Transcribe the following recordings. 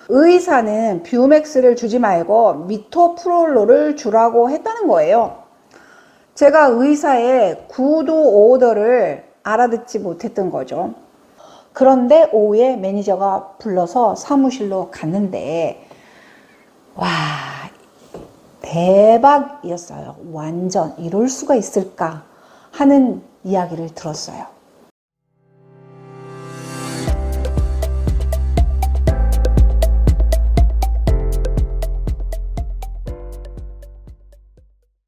의사는 뷰맥스를 주지 말고 미토프롤로를 주라고 했다는 거예요. 제가 의사의 구도 오더를 알아듣지 못했던 거죠. 그런데 오후에 매니저가 불러서 사무실로 갔는데 와, 대박이었어요. 완전 이럴 수가 있을까 하는 이야기를 들었어요.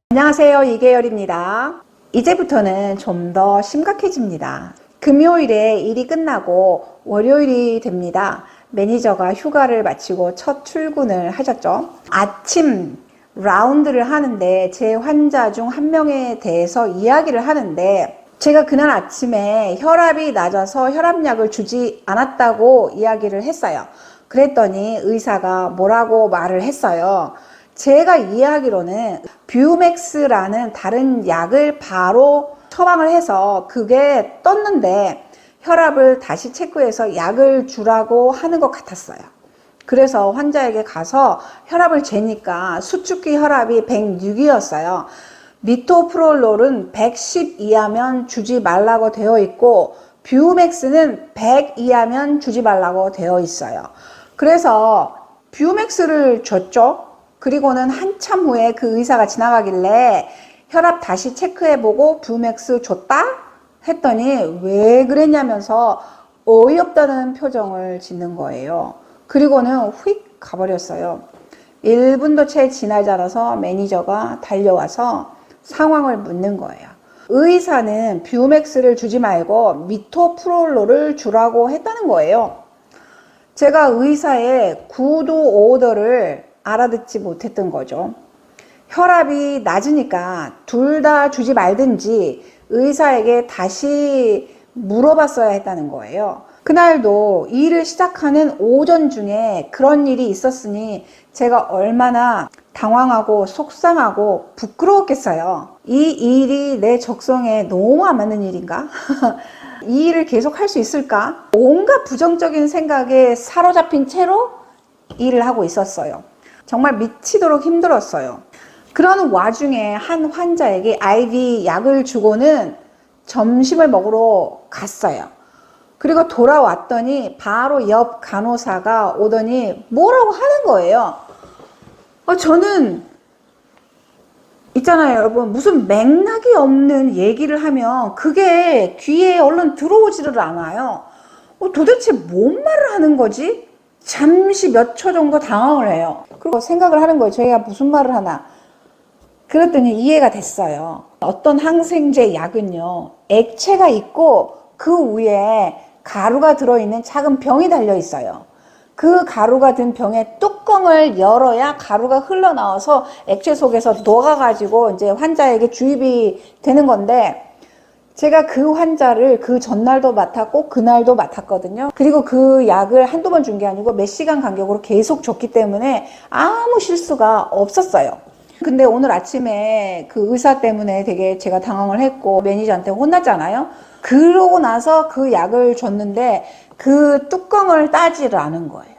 안녕하세요, 이계열입니다. 이제부터는 좀 더 심각해집니다. 금요일에 일이 끝나고 월요일이 됩니다. 매니저가 휴가를 마치고 첫 출근을 하셨죠. 아침 라운드를 하는데 제 환자 중 한 명에 대해서 이야기를 하는데 제가 그날 아침에 혈압이 낮아서 혈압약을 주지 않았다고 이야기를 했어요. 그랬더니 의사가 뭐라고 말을 했어요. 제가 이해하기로는 뷰맥스라는 다른 약을 바로 처방을 해서 그게 떴는데 혈압을 다시 체크해서 약을 주라고 하는 것 같았어요. 그래서 환자에게 가서 혈압을 재니까 수축기 혈압이 106이었어요. 미토프롤롤은 110 이하면 주지 말라고 되어 있고 뷰맥스는 100 이하면 주지 말라고 되어 있어요. 그래서 뷰맥스를 줬죠. 그리고는 한참 후에 그 의사가 지나가길래 혈압 다시 체크해보고 뷰맥스 줬다? 했더니 왜 그랬냐면서 어이없다는 표정을 짓는 거예요. 그리고는 휙 가버렸어요. 1분도 채 지나지 않아서 매니저가 달려와서 상황을 묻는 거예요. 의사는 뷰맥스를 주지 말고 미토프롤로를 주라고 했다는 거예요. 제가 의사의 구도 오더를 알아듣지 못했던 거죠. 혈압이 낮으니까 둘 다 주지 말든지 의사에게 다시 물어봤어야 했다는 거예요. 그날도 일을 시작하는 오전 중에 그런 일이 있었으니 제가 얼마나 당황하고 속상하고 부끄러웠겠어요. 이 일이 내 적성에 너무 안 맞는 일인가? 이 일을 계속 할 수 있을까? 온갖 부정적인 생각에 사로잡힌 채로 일을 하고 있었어요. 정말 미치도록 힘들었어요. 그런 와중에 한 환자에게 IV 약을 주고는 점심을 먹으러 갔어요. 그리고 돌아왔더니 바로 옆 간호사가 오더니 뭐라고 하는 거예요. 저는 있잖아요, 여러분. 무슨 맥락이 없는 얘기를 하면 그게 귀에 얼른 들어오지를 않아요. 도대체 뭔 말을 하는 거지? 잠시 몇 초 정도 당황을 해요. 그리고 생각을 하는 거예요. 저희가 무슨 말을 하나. 그랬더니 이해가 됐어요. 어떤 항생제 약은요, 액체가 있고 그 위에 가루가 들어있는 작은 병이 달려 있어요. 그 가루가 든 병의 뚜껑을 열어야 가루가 흘러나와서 액체 속에서 녹아가지고 이제 환자에게 주입이 되는 건데, 제가 그 환자를 그 전날도 맡았고 그날도 맡았거든요. 그리고 그 약을 한두 번 준 게 아니고 몇 시간 간격으로 계속 줬기 때문에 아무 실수가 없었어요. 근데 오늘 아침에 그 의사 때문에 되게 제가 당황을 했고 매니저한테 혼났잖아요. 그러고 나서 그 약을 줬는데 그 뚜껑을 따지를 않은 거예요.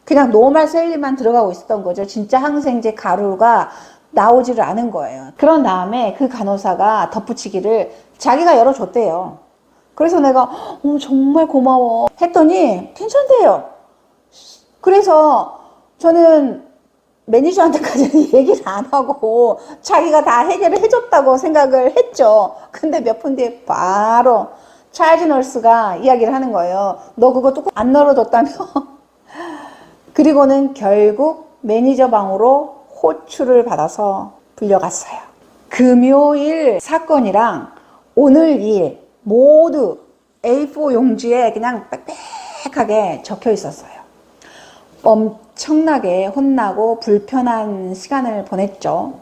그냥 노멀 셀리만 들어가고 있었던 거죠. 진짜 항생제 가루가 나오지를 않은 거예요. 그런 다음에 그 간호사가 덧붙이기를 자기가 열어줬대요. 그래서 내가 정말 고마워 했더니 괜찮대요. 그래서 저는 매니저한테까지는 얘기를 안 하고 자기가 다 해결을 해줬다고 생각을 했죠. 근데 몇 분 뒤에 바로 차일즈 널스가 이야기를 하는 거예요. 너 그거 뚜껑 안 열어줬다며? 그리고는 결국 매니저 방으로 호출을 받아서 불려갔어요. 금요일 사건이랑 오늘 일 모두 A4 용지에 그냥 빽빽하게 적혀 있었어요. 엄청나게 혼나고 불편한 시간을 보냈죠.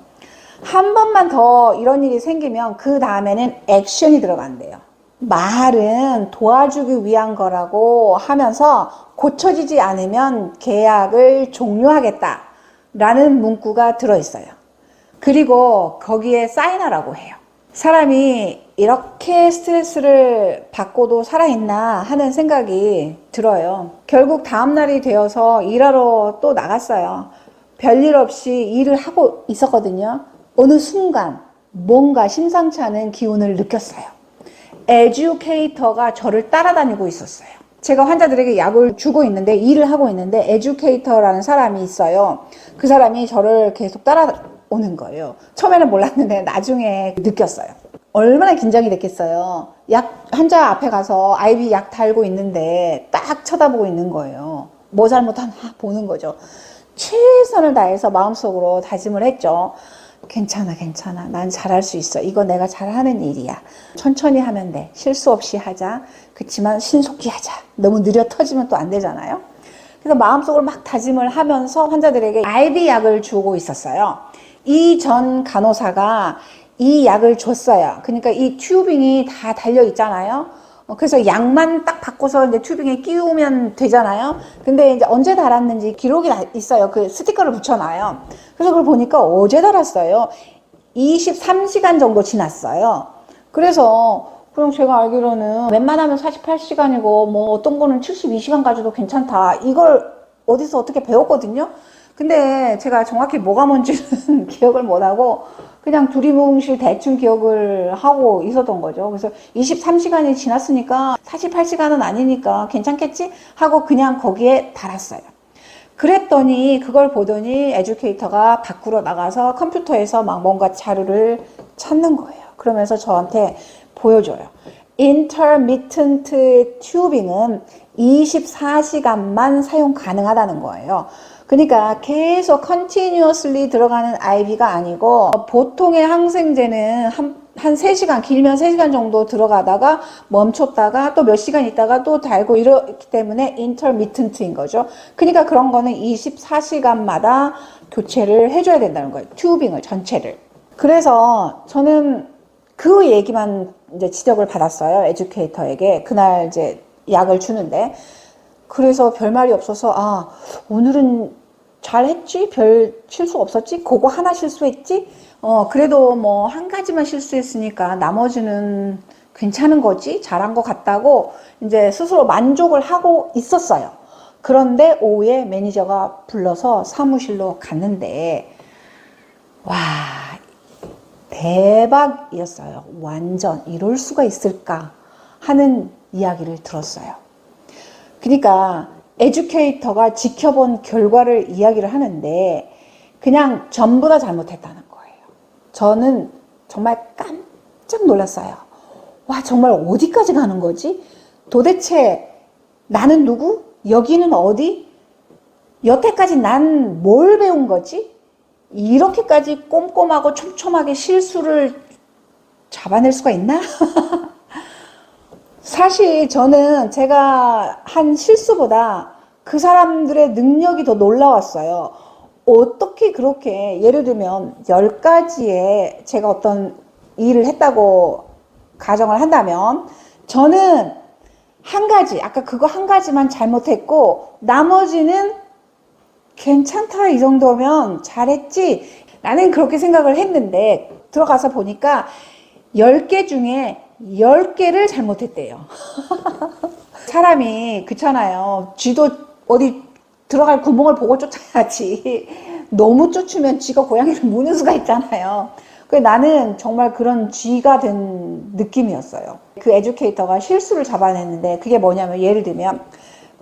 한 번만 더 이런 일이 생기면 그 다음에는 액션이 들어간대요. 말은 도와주기 위한 거라고 하면서 고쳐지지 않으면 계약을 종료하겠다 라는 문구가 들어있어요. 그리고 거기에 사인하라고 해요. 사람이 이렇게 스트레스를 받고도 살아있나 하는 생각이 들어요. 결국 다음날이 되어서 일하러 또 나갔어요. 별일 없이 일을 하고 있었거든요. 어느 순간 뭔가 심상치 않은 기운을 느꼈어요. 에듀케이터가 저를 따라다니고 있었어요. 제가 환자들에게 약을 주고 있는데, 일을 하고 있는데 에듀케이터라는 사람이 있어요. 그 사람이 저를 계속 따라오는 거예요. 처음에는 몰랐는데 나중에 느꼈어요. 얼마나 긴장이 됐겠어요. 약 환자 앞에 가서 IV 약 달고 있는데 딱 쳐다보고 있는 거예요. 뭐 잘못하나 보는 거죠. 최선을 다해서 마음속으로 다짐을 했죠. 괜찮아, 괜찮아. 난 잘할 수 있어. 이거 내가 잘하는 일이야. 천천히 하면 돼. 실수 없이 하자. 그렇지만 신속히 하자. 너무 느려 터지면 또 안 되잖아요. 그래서 마음속으로 막 다짐을 하면서 환자들에게 IV 약을 주고 있었어요. 이 전 간호사가 이 약을 줬어요. 그러니까 이 튜빙이 다 달려 있잖아요. 그래서 약만 딱 바꿔서 이제 튜빙에 끼우면 되잖아요. 근데 이제 언제 달았는지 기록이 있어요. 그 스티커를 붙여놔요. 그래서 그걸 보니까 어제 달았어요. 23시간 정도 지났어요. 그래서 그럼 제가 알기로는 웬만하면 48시간이고 뭐 어떤 거는 72시간 가지고 괜찮다. 이걸 어디서 어떻게 배웠거든요. 근데 제가 정확히 뭐가 뭔지는 기억을 못하고 그냥 두리뭉실 대충 기억을 하고 있었던 거죠. 그래서 23시간이 지났으니까 48시간은 아니니까 괜찮겠지? 하고 그냥 거기에 달았어요. 그랬더니 그걸 보더니 에듀케이터가 밖으로 나가서 컴퓨터에서 막 뭔가 자료를 찾는 거예요. 그러면서 저한테 보여줘요. Intermittent tubing은 24시간만 사용 가능하다는 거예요. 그러니까 계속 continuously 들어가는 IV가 아니고 보통의 항생제는 한 3시간, 길면 3시간 정도 들어가다가 멈췄다가 또 몇 시간 있다가 또 달고 이렇기 때문에 intermittent인 거죠. 그러니까 그런 거는 24시간마다 교체를 해줘야 된다는 거예요. 튜빙을 전체를. 그래서 저는 그 얘기만 이제 지적을 받았어요. 에듀케이터에게. 그날 이제 약을 주는데. 그래서 별말이 없어서, 아, 오늘은 잘했지? 별 실수 없었지? 그거 하나 실수했지? 그래도 뭐 한 가지만 실수했으니까 나머지는 괜찮은 거지? 잘한 것 같다고 이제 스스로 만족을 하고 있었어요. 그런데 오후에 매니저가 불러서 사무실로 갔는데, 와, 대박이었어요. 완전 이럴 수가 있을까 하는 이야기를 들었어요. 그러니까 에듀케이터가 지켜본 결과를 이야기를 하는데 그냥 전부 다 잘못했다는 거예요. 저는 정말 깜짝 놀랐어요. 와, 정말 어디까지 가는 거지? 도대체 나는 누구? 여기는 어디? 여태까지 난 뭘 배운 거지? 이렇게까지 꼼꼼하고 촘촘하게 실수를 잡아낼 수가 있나? 사실 저는 제가 한 실수보다 그 사람들의 능력이 더 놀라웠어요. 어떻게 그렇게, 예를 들면 10가지의 제가 어떤 일을 했다고 가정을 한다면 저는 한 가지, 아까 그거 한 가지만 잘못했고 나머지는 괜찮다, 이 정도면 잘했지, 나는 그렇게 생각을 했는데 들어가서 보니까 10개 중에 10개를 잘못했대요. 사람이 그렇잖아요. 쥐도 어디 들어갈 구멍을 보고 쫓아야지. 너무 쫓으면 쥐가 고양이를 무는 수가 있잖아요. 나는 정말 그런 쥐가 된 느낌이었어요. 그 에듀케이터가 실수를 잡아냈는데 그게 뭐냐면, 예를 들면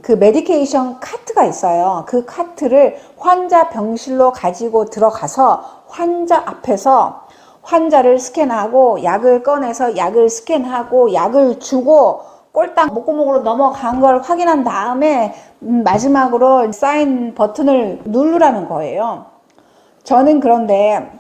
그 메디케이션 카트가 있어요. 그 카트를 환자 병실로 가지고 들어가서 환자 앞에서 환자를 스캔하고 약을 꺼내서 약을 스캔하고 약을 주고 꼴딱 목구멍으로 넘어간 걸 확인한 다음에 마지막으로 사인 버튼을 누르라는 거예요. 저는 그런데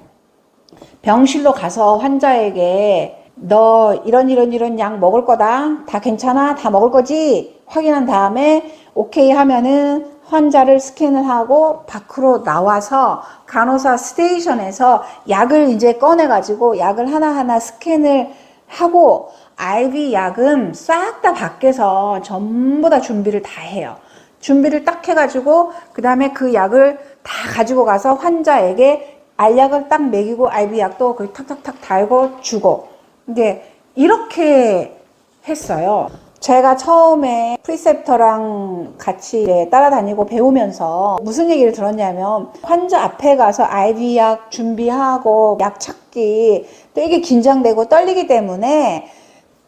병실로 가서 환자에게 너 이런 약 먹을 거다, 다 괜찮아, 다 먹을 거지 확인한 다음에 오케이 하면은 환자를 스캔을 하고 밖으로 나와서 간호사 스테이션에서 약을 이제 꺼내가지고 약을 하나하나 스캔을 하고, IV 약은 싹 다 밖에서 전부 다 준비를 다 해요. 준비를 딱 해가지고 그 다음에 그 약을 다 가지고 가서 환자에게 알약을 딱 먹이고 IV 약도 그 탁탁탁 달고 주고, 이제 이렇게 했어요. 제가 처음에 프리셉터랑 같이 따라다니고 배우면서 무슨 얘기를 들었냐면, 환자 앞에 가서 IV 약 준비하고 약 찾기 되게 긴장되고 떨리기 때문에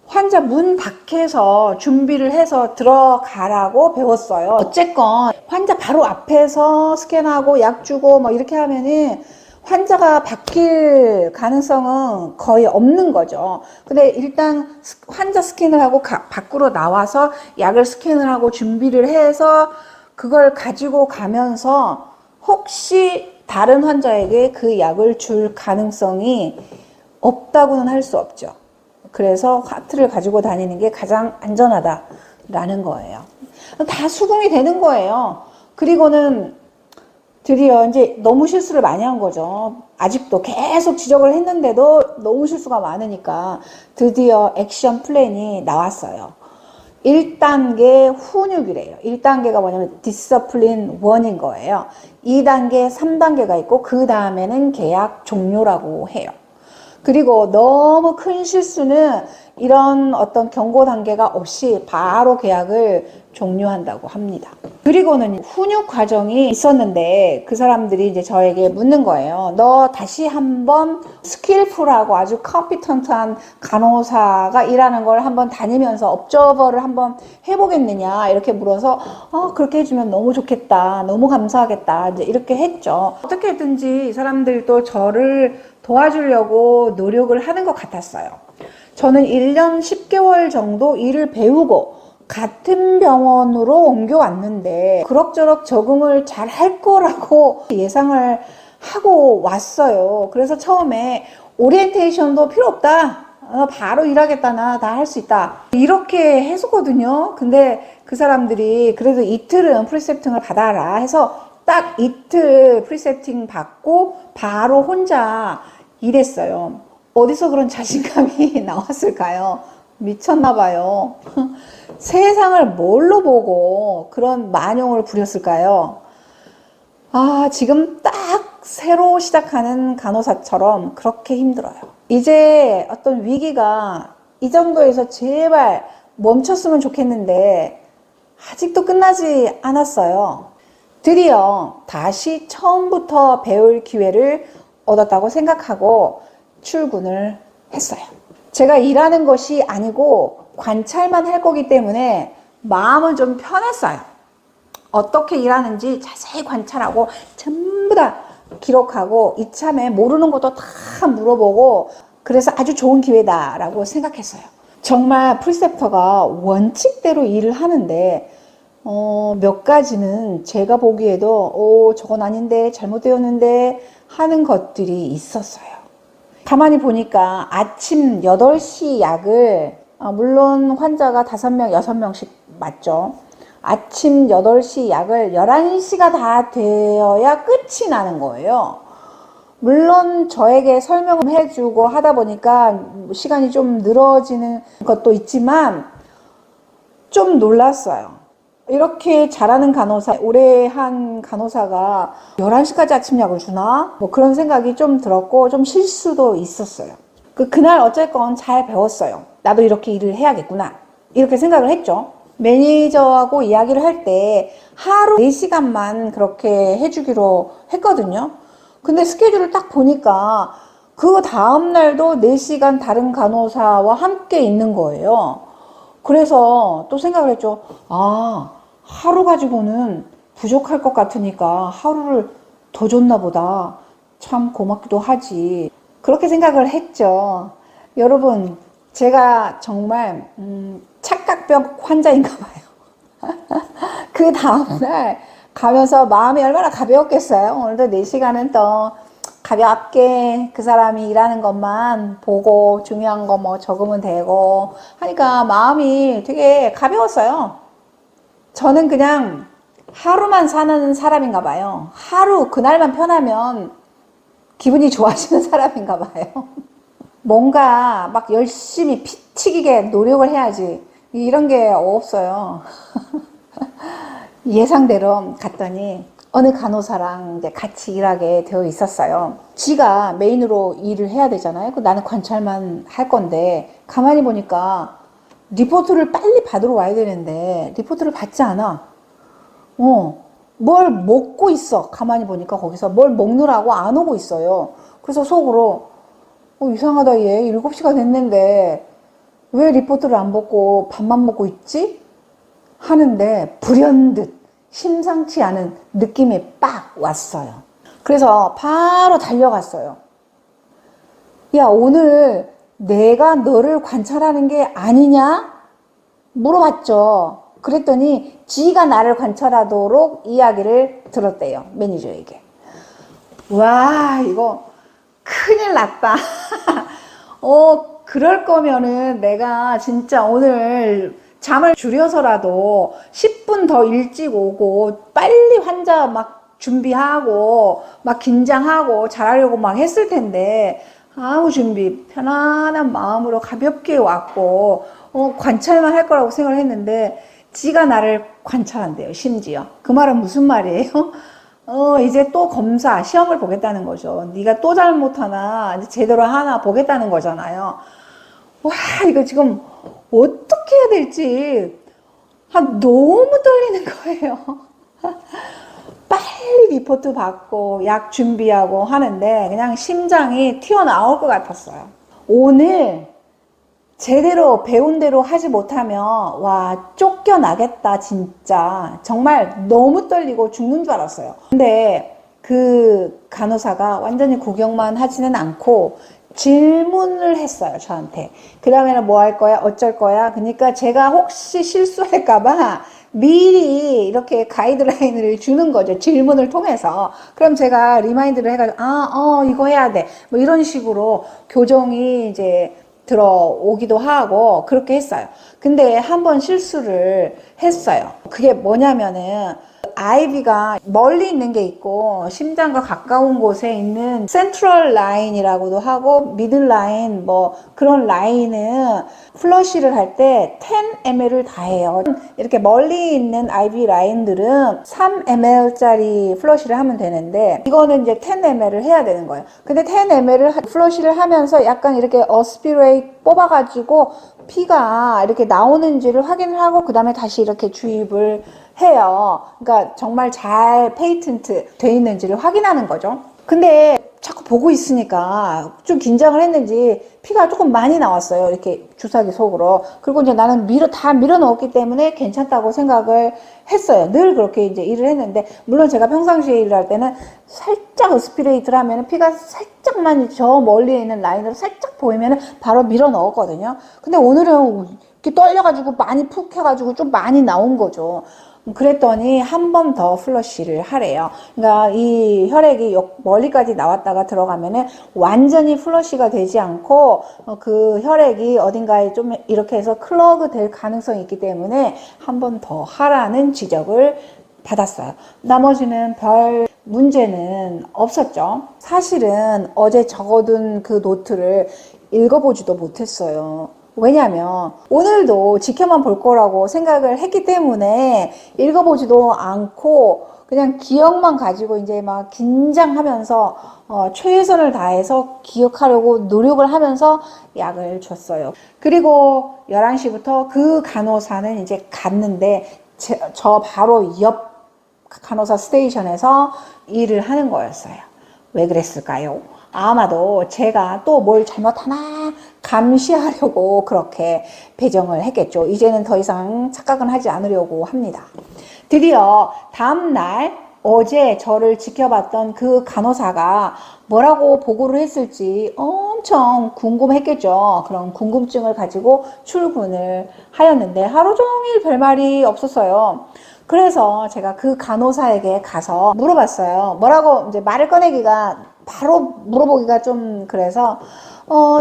환자 문 밖에서 준비를 해서 들어가라고 배웠어요. 어쨌건 환자 바로 앞에서 스캔하고 약 주고 뭐 이렇게 하면은 환자가 바뀔 가능성은 거의 없는 거죠. 근데 일단 환자 스캔을 하고 밖으로 나와서 약을 스캔을 하고 준비를 해서 그걸 가지고 가면서 혹시 다른 환자에게 그 약을 줄 가능성이 없다고는 할 수 없죠. 그래서 화트를 가지고 다니는 게 가장 안전하다라는 거예요. 다 수긍이 되는 거예요. 그리고는 드디어 이제 너무 실수를 많이 한 거죠. 아직도 계속 지적을 했는데도 너무 실수가 많으니까 드디어 액션 플랜이 나왔어요. 1단계 훈육이래요. 1단계가 뭐냐면 디서플린 1인 거예요. 2단계, 3단계가 있고 그 다음에는 계약 종료라고 해요. 그리고 너무 큰 실수는 이런 어떤 경고 단계가 없이 바로 계약을 종료한다고 합니다. 그리고는 훈육 과정이 있었는데 그 사람들이 이제 저에게 묻는 거예요. 너 다시 한번 스킬풀하고 아주 컴피턴트한 간호사가 일하는 걸 한번 다니면서 업저버를 한번 해보겠느냐 이렇게 물어서 그렇게 해주면 너무 좋겠다, 너무 감사하겠다 이제 이렇게 했죠. 어떻게든지 이 사람들이 또 저를 도와주려고 노력을 하는 것 같았어요. 저는 1년 10개월 정도 일을 배우고 같은 병원으로 옮겨왔는데 그럭저럭 적응을 잘 할 거라고 예상을 하고 왔어요. 그래서 처음에 오리엔테이션도 필요 없다. 바로 일하겠다. 나 다 할 수 있다. 이렇게 했었거든요. 근데 그 사람들이 그래도 이틀은 프리셉팅을 받아라 해서 딱 이틀 프리셉팅 받고 바로 혼자 일했어요. 어디서 그런 자신감이 나왔을까요? 미쳤나 봐요. 세상을 뭘로 보고 그런 만용을 부렸을까요? 지금 딱 새로 시작하는 간호사처럼 그렇게 힘들어요. 이제 어떤 위기가 이 정도에서 제발 멈췄으면 좋겠는데 아직도 끝나지 않았어요. 드디어 다시 처음부터 배울 기회를 얻었다고 생각하고 출근을 했어요. 제가 일하는 것이 아니고 관찰만 할 거기 때문에 마음은 좀 편했어요. 어떻게 일하는지 자세히 관찰하고 전부 다 기록하고 이참에 모르는 것도 다 물어보고 그래서 아주 좋은 기회다라고 생각했어요. 정말 프리셉터가 원칙대로 일을 하는데 몇 가지는 제가 보기에도 저건 아닌데 잘못되었는데 하는 것들이 있었어요. 가만히 보니까 아침 8시 약을 물론 환자가 5명, 6명씩 맞죠. 아침 8시 약을 11시가 다 되어야 끝이 나는 거예요. 물론 저에게 설명을 해주고 하다 보니까 시간이 좀 늘어지는 것도 있지만 좀 놀랐어요. 이렇게 잘하는 간호사, 오래 한 간호사가 11시까지 아침 약을 주나? 뭐 그런 생각이 좀 들었고 좀 실수도 있었어요. 그날 어쨌건 잘 배웠어요. 나도 이렇게 일을 해야겠구나. 이렇게 생각을 했죠. 매니저하고 이야기를 할 때 하루 4시간만 그렇게 해주기로 했거든요. 근데 스케줄을 딱 보니까 그 다음날도 4시간 다른 간호사와 함께 있는 거예요. 그래서 또 생각을 했죠. 하루 가지고는 부족할 것 같으니까 하루를 더 줬나 보다. 참 고맙기도 하지. 그렇게 생각을 했죠. 여러분, 제가 정말 착각병 환자인가 봐요. 그 다음날 가면서 마음이 얼마나 가벼웠겠어요. 오늘도 4시간은 또 가볍게 그 사람이 일하는 것만 보고 중요한 거 뭐 적으면 되고 하니까 마음이 되게 가벼웠어요. 저는 그냥 하루만 사는 사람인가 봐요. 하루 그날만 편하면 기분이 좋아지는 사람인가 봐요. 뭔가 막 열심히 피튀기게 노력을 해야지 이런 게 없어요. 예상대로 갔더니 어느 간호사랑 이제 같이 일하게 되어 있었어요. 지가 메인으로 일을 해야 되잖아요. 나는 관찰만 할 건데 가만히 보니까 리포트를 빨리 받으러 와야 되는데 리포트를 받지 않아. 뭘 먹고 있어. 가만히 보니까 거기서 뭘 먹느라고 안 오고 있어요. 그래서 속으로 이상하다, 얘 7시가 됐는데 왜 리포트를 안 받고 밥만 먹고 있지? 하는데 불현듯 심상치 않은 느낌이 빡 왔어요. 그래서 바로 달려갔어요. 야, 오늘 내가 너를 관찰하는 게 아니냐? 물어봤죠. 그랬더니 지가 나를 관찰하도록 이야기를 들었대요. 매니저에게. 와, 이거 큰일 났다. 그럴 거면은 내가 진짜 오늘 잠을 줄여서라도 10분 더 일찍 오고 빨리 환자 막 준비하고 막 긴장하고 잘하려고 막 했을 텐데 아무 준비 편안한 마음으로 가볍게 왔고 관찰만 할 거라고 생각을 했는데 지가 나를 관찰한대요. 심지어 그 말은 무슨 말이에요? 이제 또 검사 시험을 보겠다는 거죠. 네가 또 잘못하나 제대로 하나 보겠다는 거잖아요. 와, 이거 지금 어떻게 해야 될지 너무 떨리는 거예요. 빨리 리포트 받고 약 준비하고 하는데 그냥 심장이 튀어나올 것 같았어요. 오늘 제대로 배운 대로 하지 못하면 와, 쫓겨나겠다. 진짜 정말 너무 떨리고 죽는 줄 알았어요. 근데 그 간호사가 완전히 구경만 하지는 않고 질문을 했어요, 저한테. 그 다음에는 뭐 할 거야? 어쩔 거야? 그러니까 제가 혹시 실수할까봐 미리 이렇게 가이드라인을 주는 거죠. 질문을 통해서. 그럼 제가 리마인드를 해가지고, 이거 해야 돼. 뭐 이런 식으로 교정이 이제 들어오기도 하고 그렇게 했어요. 근데 한 번 실수를 했어요. 그게 뭐냐면은 아이비가 멀리 있는 게 있고 심장과 가까운 곳에 있는 센트럴 라인이라고도 하고 미들 라인 뭐 그런 라인은 플러시를 할 때 10ml를 다 해요. 이렇게 멀리 있는 아이비 라인들은 3ml 짜리 플러시를 하면 되는데 이거는 이제 10ml를 해야 되는 거예요. 근데 10ml를 플러시를 하면서 약간 이렇게 어스피레이트 뽑아가지고 피가 이렇게 나오는지를 확인을 하고 그 다음에 다시 이렇게 주입을 해요. 그러니까 정말 잘 페이턴트 돼 있는지를 확인하는 거죠. 근데 자꾸 보고 있으니까 좀 긴장을 했는지 피가 조금 많이 나왔어요. 이렇게 주사기 속으로. 그리고 이제 나는 다 밀어 넣었기 때문에 괜찮다고 생각을 했어요. 늘 그렇게 이제 일을 했는데, 물론 제가 평상시에 일을 할 때는 살짝 어스피레이트를 하면 피가 살짝만 저 멀리에 있는 라인으로 살짝 보이면 바로 밀어 넣었거든요. 근데 오늘은 이렇게 떨려가지고 많이 푹 해가지고 좀 많이 나온 거죠. 그랬더니 한 번 더 플러시를 하래요. 그러니까 이 혈액이 멀리까지 나왔다가 들어가면은 완전히 플러시가 되지 않고 그 혈액이 어딘가에 좀 이렇게 해서 클러그 될 가능성이 있기 때문에 한 번 더 하라는 지적을 받았어요. 나머지는 별 문제는 없었죠. 사실은 어제 적어둔 그 노트를 읽어보지도 못했어요. 왜냐면 오늘도 지켜만 볼 거라고 생각을 했기 때문에 읽어보지도 않고 그냥 기억만 가지고 이제 막 긴장하면서 최선을 다해서 기억하려고 노력을 하면서 약을 줬어요. 그리고 11시부터 그 간호사는 이제 갔는데 저 바로 옆 간호사 스테이션에서 일을 하는 거였어요. 왜 그랬을까요? 아마도 제가 또 뭘 잘못하나 감시하려고 그렇게 배정을 했겠죠. 이제는 더 이상 착각은 하지 않으려고 합니다. 드디어 다음날 어제 저를 지켜봤던 그 간호사가 뭐라고 보고를 했을지 엄청 궁금했겠죠. 그런 궁금증을 가지고 출근을 하였는데 하루 종일 별말이 없었어요. 그래서 제가 그 간호사에게 가서 물어봤어요. 뭐라고 이제 말을 꺼내기가 바로 물어보기가 좀 그래서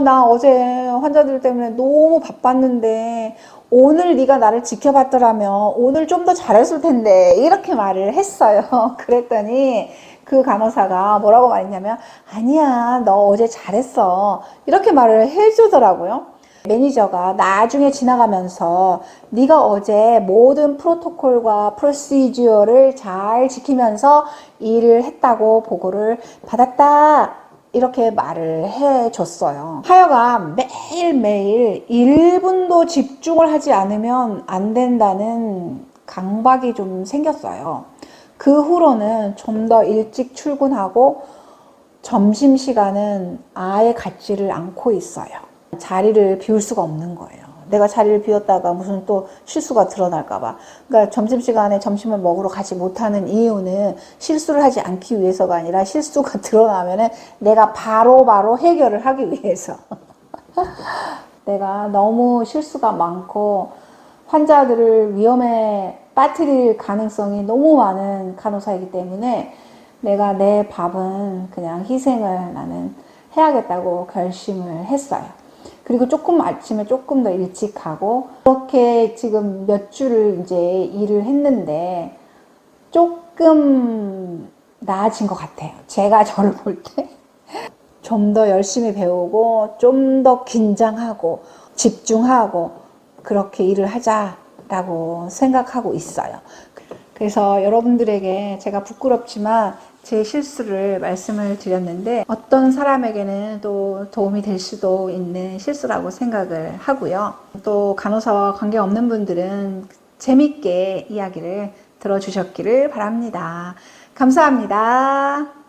나 어제 환자들 때문에 너무 바빴는데 오늘 네가 나를 지켜봤더라면 오늘 좀 더 잘했을 텐데 이렇게 말을 했어요. 그랬더니 그 간호사가 뭐라고 말했냐면 아니야, 너 어제 잘했어 이렇게 말을 해주더라고요. 매니저가 나중에 지나가면서 네가 어제 모든 프로토콜과 프로시저를 잘 지키면서 일을 했다고 보고를 받았다, 이렇게 말을 해줬어요. 하여간 매일매일 1분도 집중을 하지 않으면 안 된다는 강박이 좀 생겼어요. 그 후로는 좀 더 일찍 출근하고 점심시간은 아예 갖지를 않고 있어요. 자리를 비울 수가 없는 거예요. 내가 자리를 비웠다가 무슨 또 실수가 드러날까봐. 그러니까 점심시간에 점심을 먹으러 가지 못하는 이유는 실수를 하지 않기 위해서가 아니라 실수가 드러나면은 내가 바로바로 해결을 하기 위해서. 내가 너무 실수가 많고 환자들을 위험에 빠뜨릴 가능성이 너무 많은 간호사이기 때문에 내가 내 밥은 그냥 희생을 나는 해야겠다고 결심을 했어요. 그리고 조금 아침에 조금 더 일찍 가고, 그렇게 지금 몇 주를 이제 일을 했는데 조금 나아진 것 같아요. 제가 저를 볼 때 좀 더 열심히 배우고 좀 더 긴장하고 집중하고 그렇게 일을 하자라고 생각하고 있어요. 그래서 여러분들에게 제가 부끄럽지만 제 실수를 말씀을 드렸는데, 어떤 사람에게는 또 도움이 될 수도 있는 실수라고 생각을 하고요. 또 간호사와 관계없는 분들은 재밌게 이야기를 들어주셨기를 바랍니다. 감사합니다.